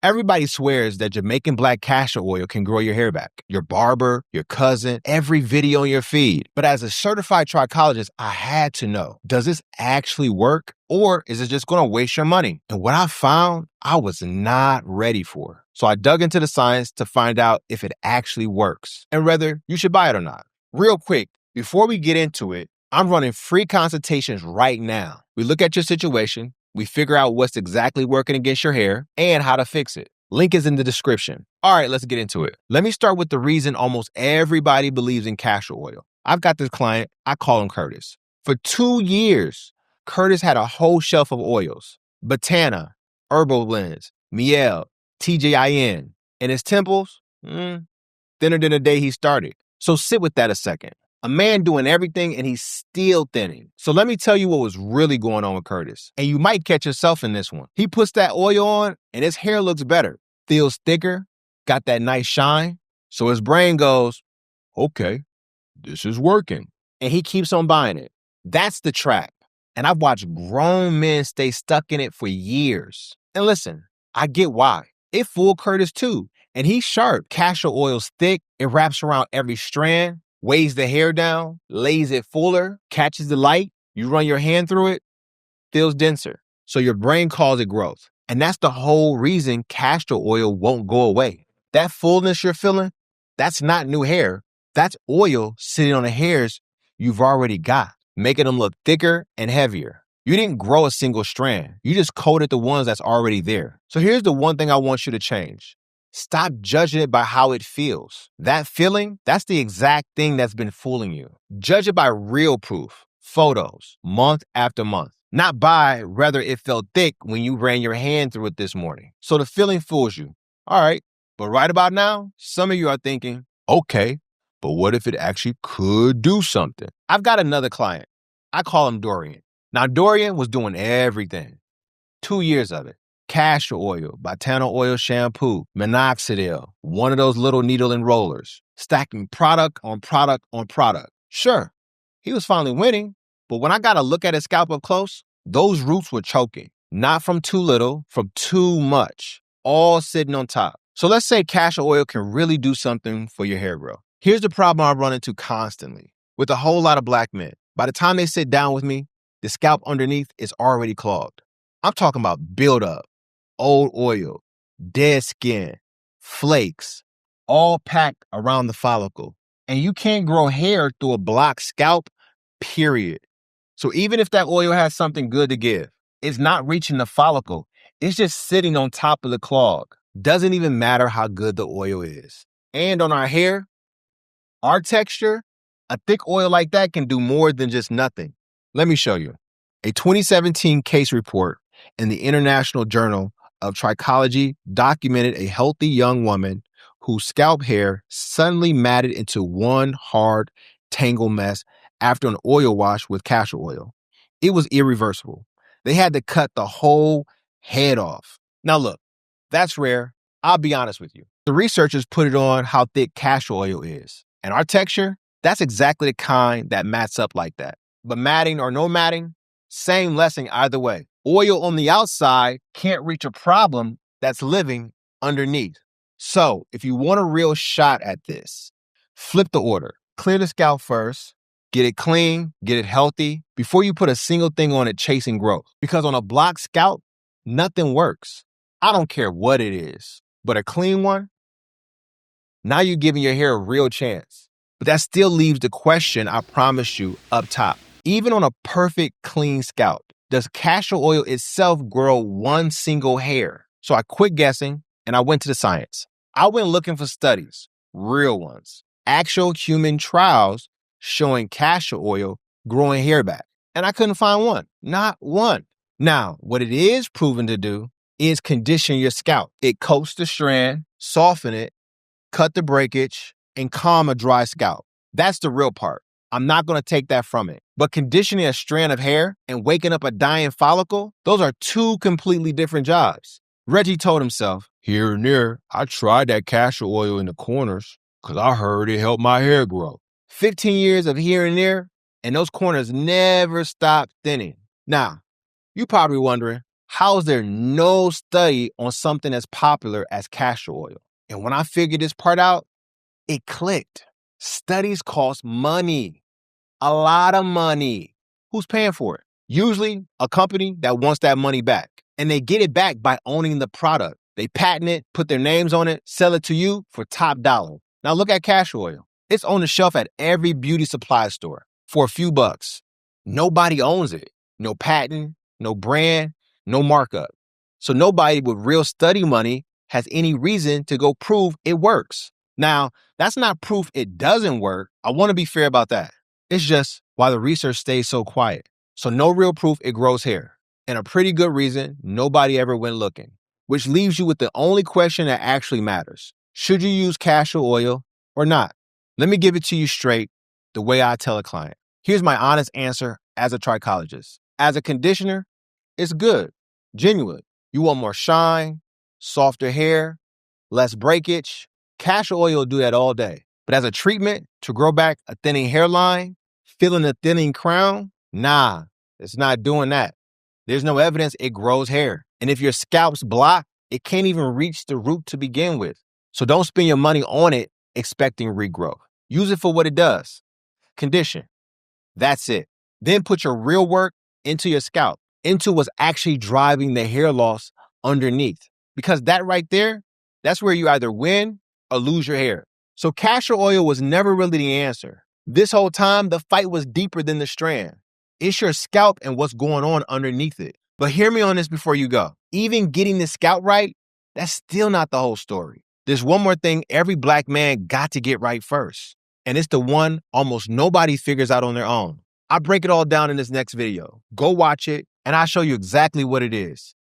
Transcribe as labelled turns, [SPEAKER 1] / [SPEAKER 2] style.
[SPEAKER 1] Everybody swears that Jamaican Black Castor Oil can grow your hair back. Your barber, your cousin, every video on your feed. But as a certified trichologist, I had to know, does this actually work? Or is it just going to waste your money? And what I found, I was not ready for. So I dug into the science to find out if it actually works and whether you should buy it or not. Real quick, before we get into it, I'm running free consultations right now. We look at your situation. We figure out what's exactly working against your hair and how to fix it. Link is in the description. All right, let's get into it. Let me start with the reason almost everybody believes in castor oil. I've got this client, I call him Curtis. For 2 years, Curtis had a whole shelf of oils. Botana, Herbal Blends, Miel, TJIN. And his temples, thinner than the day he started. So sit with that a second. A man doing everything and he's still thinning. So let me tell you what was really going on with Curtis. And you might catch yourself in this one. He puts that oil on and his hair looks better. Feels thicker, got that nice shine. So his brain goes, okay, this is working. And he keeps on buying it. That's the trap. And I've watched grown men stay stuck in it for years. And listen, I get why. It fooled Curtis too. And he's sharp. Castor oil's thick. It wraps around every strand. Weighs the hair down, lays it fuller, catches the light, you run your hand through it, feels denser. So your brain calls it growth. And that's the whole reason castor oil won't go away. That fullness you're feeling, that's not new hair. That's oil sitting on the hairs you've already got, making them look thicker and heavier. You didn't grow a single strand. You just coated the ones that's already there. So here's the one thing I want you to change. Stop judging it by how it feels. That feeling, that's the exact thing that's been fooling you. Judge it by real proof, photos, month after month. Not by whether it felt thick when you ran your hand through it this morning. So the feeling fools you. All right, but right about now, some of you are thinking, okay, but what if it actually could do something? I've got another client. I call him Dorian. Now, Dorian was doing everything. 2 years of it. Castor oil, botana oil shampoo, minoxidil, one of those little needle enrollers, stacking product on product on product. Sure, he was finally winning, but when I got to look at his scalp up close, those roots were choking. Not from too little, from too much, all sitting on top. So let's say castor oil can really do something for your hair growth. Here's the problem I run into constantly with a whole lot of black men. By the time they sit down with me, the scalp underneath is already clogged. I'm talking about buildup. Old oil, dead skin, flakes, all packed around the follicle. And you can't grow hair through a blocked scalp, period. So even if that oil has something good to give, it's not reaching the follicle. It's just sitting on top of the clog. Doesn't even matter how good the oil is. And on our hair, our texture, a thick oil like that can do more than just nothing. Let me show you. A 2017 case report in the International Journal of Trichology documented a healthy young woman whose scalp hair suddenly matted into one hard, tangled mess after an oil wash with castor oil. It was irreversible. They had to cut the whole head off. Now look, that's rare. I'll be honest with you. The researchers put it on how thick castor oil is. And our texture, that's exactly the kind that mats up like that. But matting or no matting, same lesson either way. Oil on the outside can't reach a problem that's living underneath. So if you want a real shot at this, flip the order. Clear the scalp first, get it clean, get it healthy before you put a single thing on it chasing growth. Because on a blocked scalp, nothing works. I don't care what it is, but a clean one, now you're giving your hair a real chance. But that still leaves the question I promised you up top. Even on a perfect clean scalp, does castor oil itself grow one single hair? So I quit guessing and I went to the science. I went looking for studies, real ones, actual human trials showing castor oil growing hair back. And I couldn't find one, not one. Now, what it is proven to do is condition your scalp. It coats the strand, soften it, cut the breakage, and calm a dry scalp. That's the real part. I'm not going to take that from it. But conditioning a strand of hair and waking up a dying follicle, those are two completely different jobs. Reggie told himself, here and there, I tried that castor oil in the corners because I heard it helped my hair grow. 15 years of here and there, and those corners never stopped thinning. Now, you're probably wondering, How is there no study on something as popular as castor oil? And when I figured this part out, it clicked. Studies cost money, a lot of money. Who's paying for it? Usually a company that wants that money back. And they get it back by owning the product. They patent it, put their names on it, sell it to you for top dollar. Now look at castor oil. It's on the shelf at every beauty supply store for a few bucks. Nobody owns it. No patent, no brand, no markup. So nobody with real study money has any reason to go prove it works. Now, that's not proof it doesn't work. I want to be fair about that. It's just why the research stays so quiet. So no real proof it grows hair. And a pretty good reason nobody ever went looking. Which leaves you with the only question that actually matters. Should you use castor oil or not? Let me give it to you straight, the way I tell a client. Here's my honest answer as a trichologist. As a conditioner, it's good. Genuinely. You want more shine, softer hair, less breakage. Castor oil will do that all day. But as a treatment to grow back a thinning hairline, filling a thinning crown, nah, it's not doing that. There's no evidence it grows hair. And if your scalp's blocked, it can't even reach the root to begin with. So don't spend your money on it expecting regrowth. Use it for what it does. Condition. That's it. Then put your real work into your scalp, into what's actually driving the hair loss underneath. Because that right there, that's where you either win or lose your hair. So castor oil was never really the answer. This whole time, the fight was deeper than the strand. It's your scalp and what's going on underneath it. But hear me on this before you go. Even getting the scalp right, that's still not the whole story. There's one more thing every black man got to get right first. And it's the one almost nobody figures out on their own. I break it all down in this next video. Go watch it, and I'll show you exactly what it is.